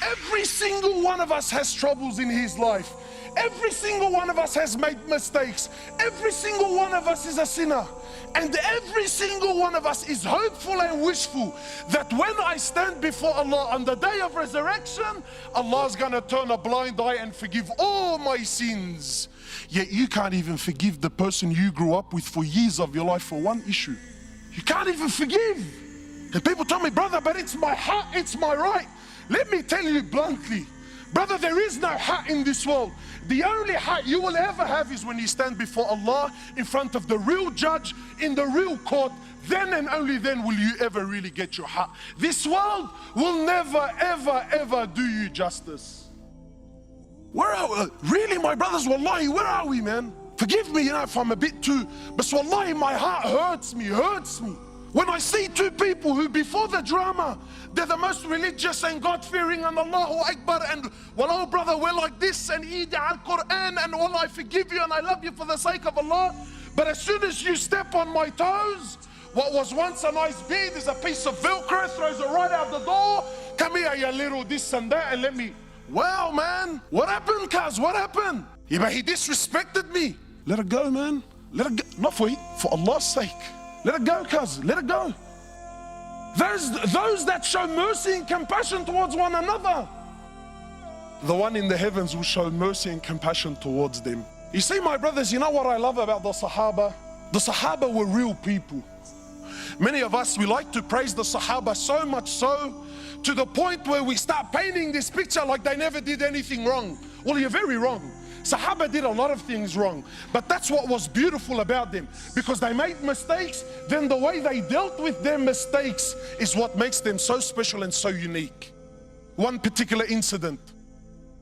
Every single one of us has troubles in his life. Every single one of us has made mistakes. Every single one of us is a sinner. And every single one of us is hopeful and wishful that when I stand before Allah on the day of resurrection, Allah's gonna turn a blind eye and forgive all my sins. Yet you can't even forgive the person you grew up with for years of your life for one issue. You can't even forgive. And people tell me, brother, but it's my heart, it's my right. Let me tell you bluntly, brother, there is no haq in this world. The only haq you will ever have is when you stand before Allah in front of the real judge in the real court. Then and only then will you ever really get your haq. This world will never, ever, ever do you justice. Where are we? Really, my brothers, wallahi, where are we, man? Forgive me, if I'm a bit too, but wallahi, my heart hurts me. When I see two people who before the drama, they're the most religious and God-fearing and Allahu Akbar and wallah brother, we're like this and eat al-Qur'an and wallah I forgive you and I love you for the sake of Allah. But as soon as you step on my toes, what was once a nice bead is a piece of Velcro, throws it right out the door. Come here, you little this and that, and let me, wow man, what happened cuz, what happened? Yeah, but he disrespected me. Let it go, man, let it go, not for Allah's sake. Let it go, cuz, let it go. There's those that show mercy and compassion towards one another. The one in the heavens will show mercy and compassion towards them. You see, my brothers, you know what I love about the Sahaba? The Sahaba were real people. Many of us, we like to praise the Sahaba so much so, to the point where we start painting this picture like they never did anything wrong. Well, you're very wrong. Sahaba did a lot of things wrong, but that's what was beautiful about them, because they made mistakes. Then the way they dealt with their mistakes is what makes them so special and so unique. One particular incident,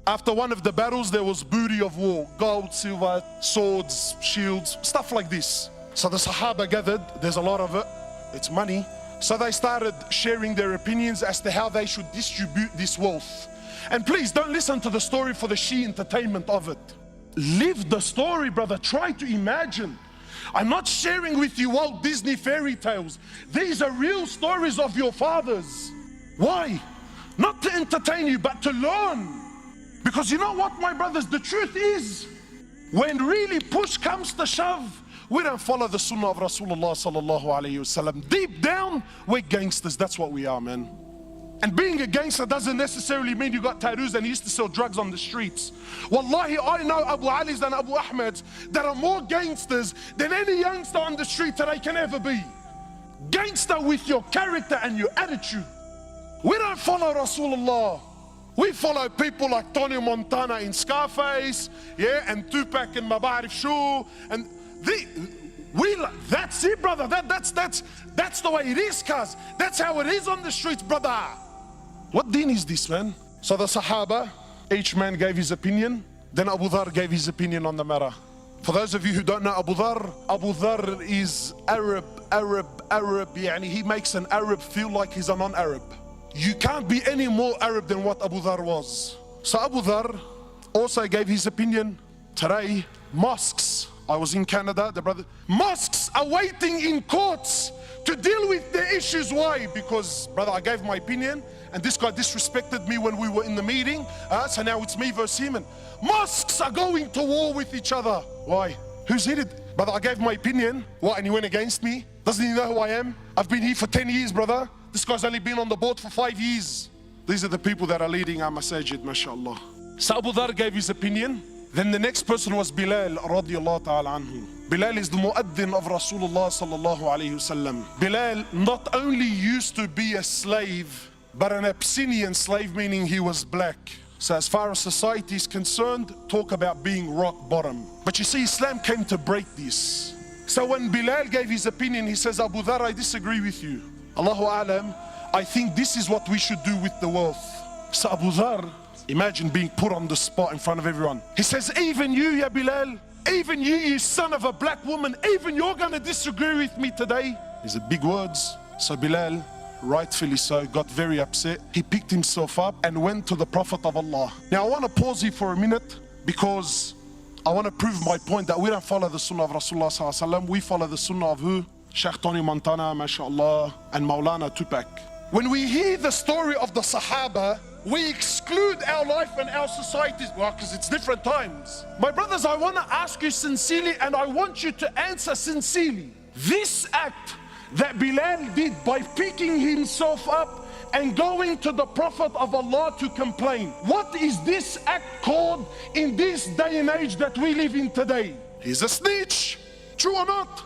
after one of the battles, there was booty of war, gold, silver, swords, shields, stuff like this. So the Sahaba gathered, there's a lot of it, it's money. So they started sharing their opinions as to how they should distribute this wealth. And please don't listen to the story for the sheer entertainment of it. Live the story, brother. Try to imagine. I'm not sharing with you Walt Disney fairy tales. These are real stories of your fathers. Why? Not to entertain you, but to learn. Because you know what, my brothers, the truth is, when really push comes to shove, we don't follow the sunnah of Rasulullah sallallahu alayhi wasallam. Deep down, we're gangsters. That's what we are, man. And being a gangster doesn't necessarily mean you got tattoos and you used to sell drugs on the streets. Wallahi, I know Abu Ali's and Abu Ahmed's that are more gangsters than any youngster on the street today can ever be. Gangster with your character and your attitude. We don't follow Rasulullah. We follow people like Tony Montana in Scarface, yeah, and Tupac in Mabarif Shoo, and that's it, brother. That's the way it is, cuz. That's how it is on the streets, brother. What deen is this, man? So the Sahaba, each man gave his opinion. Then Abu Dharr gave his opinion on the matter. For those of you who don't know Abu Dharr is Arab. Yani he makes an Arab feel like he's a non-Arab. You can't be any more Arab than what Abu Dharr was. So Abu Dharr also gave his opinion. Today, mosques, I was in Canada, mosques are waiting in courts to deal with their issues. Why? Because, brother, I gave my opinion and this guy disrespected me when we were in the meeting, so now it's me versus him. And mosques are going to war with each other. Why? Who's hit it? Brother, I gave my opinion. What, and he went against me? Doesn't he know who I am? I've been here for 10 years, brother. This guy's only been on the board for 5 years. These are the people that are leading our masajid, mashallah. So Abu Dharr gave his opinion. Then the next person was Bilal radiallahu ta'ala anhu. Bilal is the muaddin of Rasulullah sallallahu alayhi wasallam. Bilal not only used to be a slave, but an Abyssinian slave, meaning he was black. So as far as society is concerned, talk about being rock bottom. But you see, Islam came to break this. So when Bilal gave his opinion, he says, Abu Dharr, I disagree with you. Allahu A'lam, I think this is what we should do with the wealth. So Abu Dharr, imagine being put on the spot in front of everyone. He says, even you, ya Bilal, even you son of a black woman, even you're gonna disagree with me today. These are big words. So Bilal, rightfully so, got very upset. He picked himself up and went to the Prophet of Allah. Now I want to pause here for a minute because I want to prove my point that we don't follow the sunnah of Rasulullah sallallahu alaihi wasallam. We follow the sunnah of who? Sheikh Tony Montana, mashallah, and Maulana Tupac. When we hear the story of the Sahaba, we exclude our life and our society. Well, because it's different times. My brothers, I want to ask you sincerely, and I want you to answer sincerely. This act that Bilal did by picking himself up and going to the Prophet of Allah to complain, what is this act called in this day and age that we live in today? He's a snitch. True or not?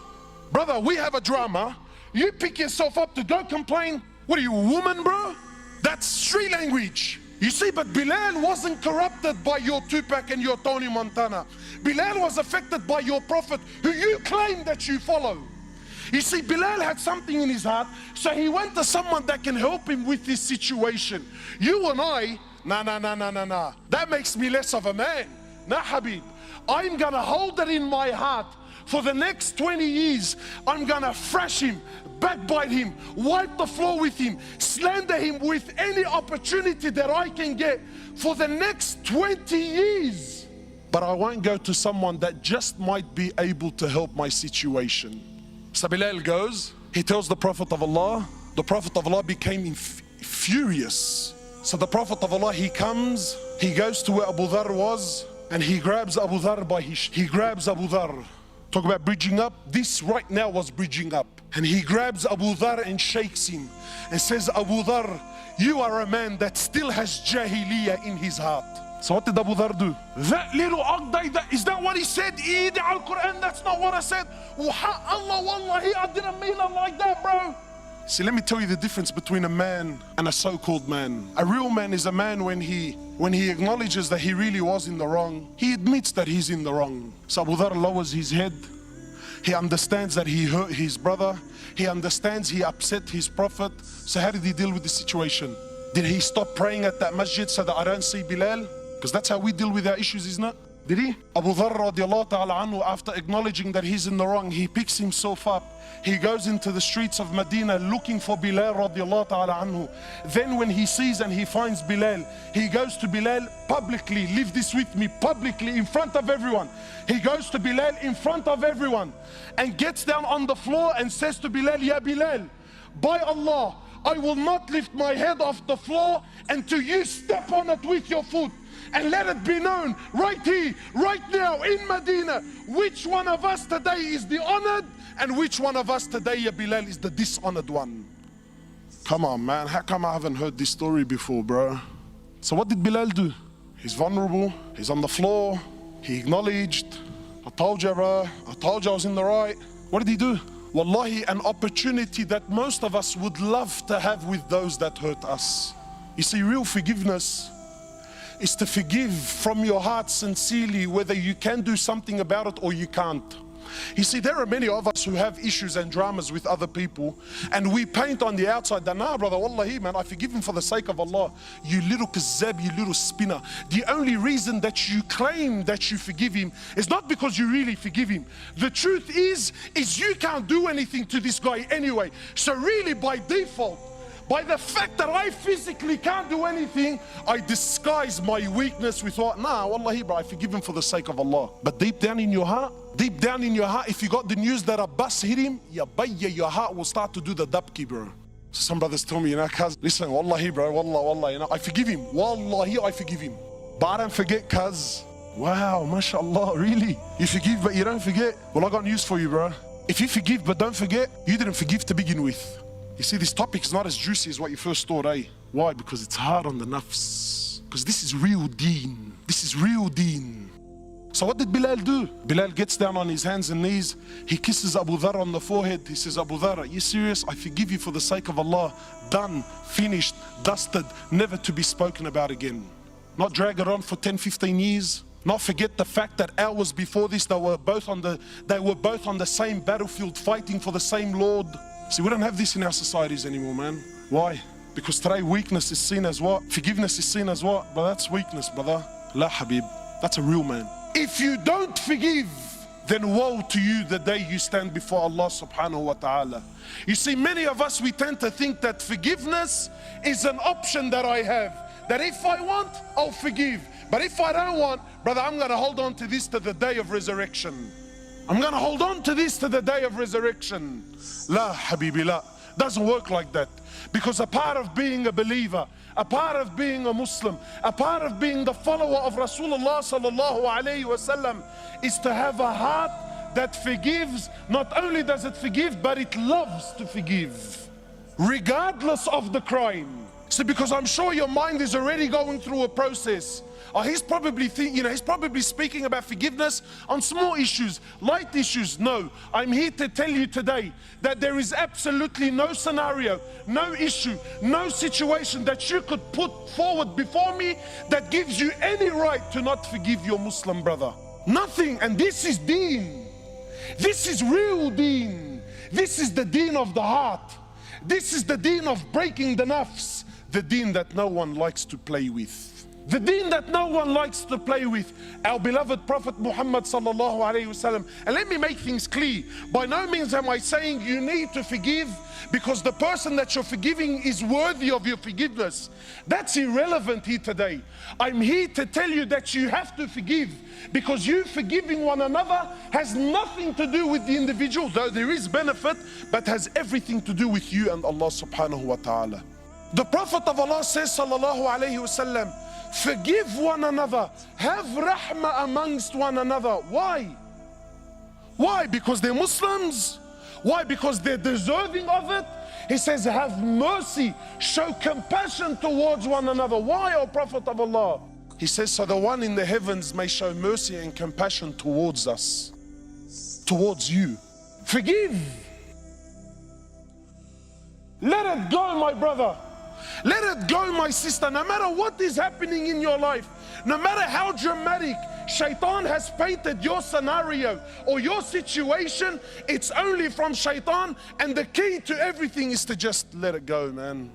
Brother, we have a drama. You pick yourself up to go complain. What are you, a woman, bro? That's street language. You see, but Bilal wasn't corrupted by your Tupac and your Tony Montana. Bilal was affected by your Prophet, who you claim that you follow. You see, Bilal had something in his heart, so he went to someone that can help him with this situation. You and I, nah. That makes me less of a man. Nah, Habib. I'm gonna hold it in my heart. For the next 20 years, I'm gonna thrash him, backbite him, wipe the floor with him, slander him with any opportunity that I can get for the next 20 years. But I won't go to someone that just might be able to help my situation. So Bilal goes, he tells the Prophet of Allah. The Prophet of Allah became furious. So the Prophet of Allah, he comes, he goes to where Abu Dharr was, and he grabs Abu Dharr by he grabs Abu Dharr. Talk about bridging up. This right now was bridging up. And he grabs Abu Dharr and shakes him and says, Abu Dharr, you are a man that still has jahiliyyah in his heart. So what did Abu Dharr do? That little Aqday, is that what he said? Eid al-Qur'an, that's not what I said. Allah, wallahi, I didn't mean it like that, bro. See, let me tell you the difference between a man and a so-called man. A real man is a man when he acknowledges that he really was in the wrong. He admits that he's in the wrong. So Abu Dharr lowers his head. He understands that he hurt his brother. He understands he upset his Prophet. So how did he deal with the situation? Did he stop praying at that masjid so that I don't see Bilal? Because that's how we deal with our issues, isn't it? Did he? Abu Dharr radiallahu ta'ala anhu, after acknowledging that he's in the wrong, he picks himself up. He goes into the streets of Medina looking for Bilal radiallahu ta'ala anhu. Then when he sees and he finds Bilal, he goes to Bilal publicly. Leave this with me, publicly, in front of everyone. He goes to Bilal in front of everyone and gets down on the floor and says to Bilal, Ya Bilal, by Allah, I will not lift my head off the floor until you step on it with your foot. And let it be known right here, right now in Medina, which one of us today is the honored and which one of us today, Ya Bilal, is the dishonored one. Come on, man, how come I haven't heard this story before, bro? So what did Bilal do? He's vulnerable, he's on the floor, he acknowledged, I told you, bro, I told you I was in the right. What did he do? Wallahi, an opportunity that most of us would love to have with those that hurt us. You see, real forgiveness is to forgive from your heart sincerely, whether you can do something about it or you can't. You see, there are many of us who have issues and dramas with other people, and we paint on the outside that, nah, brother, wallahi, man, I forgive him for the sake of Allah. You little kazzab, you little spinner. The only reason that you claim that you forgive him is not because you really forgive him. The truth is you can't do anything to this guy anyway. So really, by default, by the fact that I physically can't do anything, I disguise my weakness with what? Nah, wallahi, bro, I forgive him for the sake of Allah. But deep down in your heart, if you got the news that a bus hit him, your heart will start to do the dabki, bro. So some brothers tell me, you know, cuz, listen, wallahi, bro, wallah, you know, I forgive him. Wallahi, I forgive him. But I don't forget, cuz. Wow, mashallah, really? You forgive, but you don't forget? Well, I got news for you, bro. If you forgive but don't forget, you didn't forgive to begin with. You see, this topic is not as juicy as what you first thought, eh? Why? Because it's hard on the nafs. Because this is real deen. This is real deen. So what did Bilal do? Bilal gets down on his hands and knees. He kisses Abu Dharr on the forehead. He says, Abu Dharr, are you serious? I forgive you for the sake of Allah. Done, finished, dusted, never to be spoken about again. Not drag it on for 10, 15 years. Not forget the fact that hours before this, they were both on the same battlefield fighting for the same Lord. See, we don't have this in our societies anymore, man. Why? Because today weakness is seen as what? Forgiveness is seen as what? But that's weakness, brother. La Habib, that's a real man. If you don't forgive, then woe to you the day you stand before Allah subhanahu wa ta'ala. You see, many of us, we tend to think that forgiveness is an option that I have. That if I want, I'll forgive. But if I don't want, brother, I'm going to hold on to this to the day of resurrection. I'm going to hold on to this to the day of resurrection. La, Habibi, la. Doesn't work like that. Because a part of being a believer, a part of being a Muslim, a part of being the follower of Rasulullah sallallahu alayhi wasallam is to have a heart that forgives. Not only does it forgive, but it loves to forgive, regardless of the crime. So because I'm sure your mind is already going through a process. He's probably he's probably speaking about forgiveness on small issues, light issues. No, I'm here to tell you today that there is absolutely no scenario, no issue, no situation that you could put forward before me that gives you any right to not forgive your Muslim brother. Nothing. And this is deen. This is real deen. This is the deen of the heart. This is the deen of breaking the nafs. The deen that no one likes to play with. The deen that no one likes to play with. Our beloved Prophet Muhammad sallallahu alayhi wasallam. And let me make things clear. By no means am I saying you need to forgive because the person that you're forgiving is worthy of your forgiveness. That's irrelevant here today. I'm here to tell you that you have to forgive because you forgiving one another has nothing to do with the individual, though there is benefit, but has everything to do with you and Allah subhanahu wa ta'ala. The Prophet of Allah says sallallahu alayhi wasallam, forgive one another, have rahmah amongst one another. Why? Why? Because they're Muslims? Why? Because they're deserving of it? He says, have mercy, show compassion towards one another. Why, O Prophet of Allah? He says, so the one in the heavens may show mercy and compassion towards us, towards you. Forgive. Let it go, my brother. Let it go, my sister. No matter what is happening in your life, no matter how dramatic Shaitan has painted your scenario or your situation, it's only from Shaitan, and the key to everything is to just let it go, man.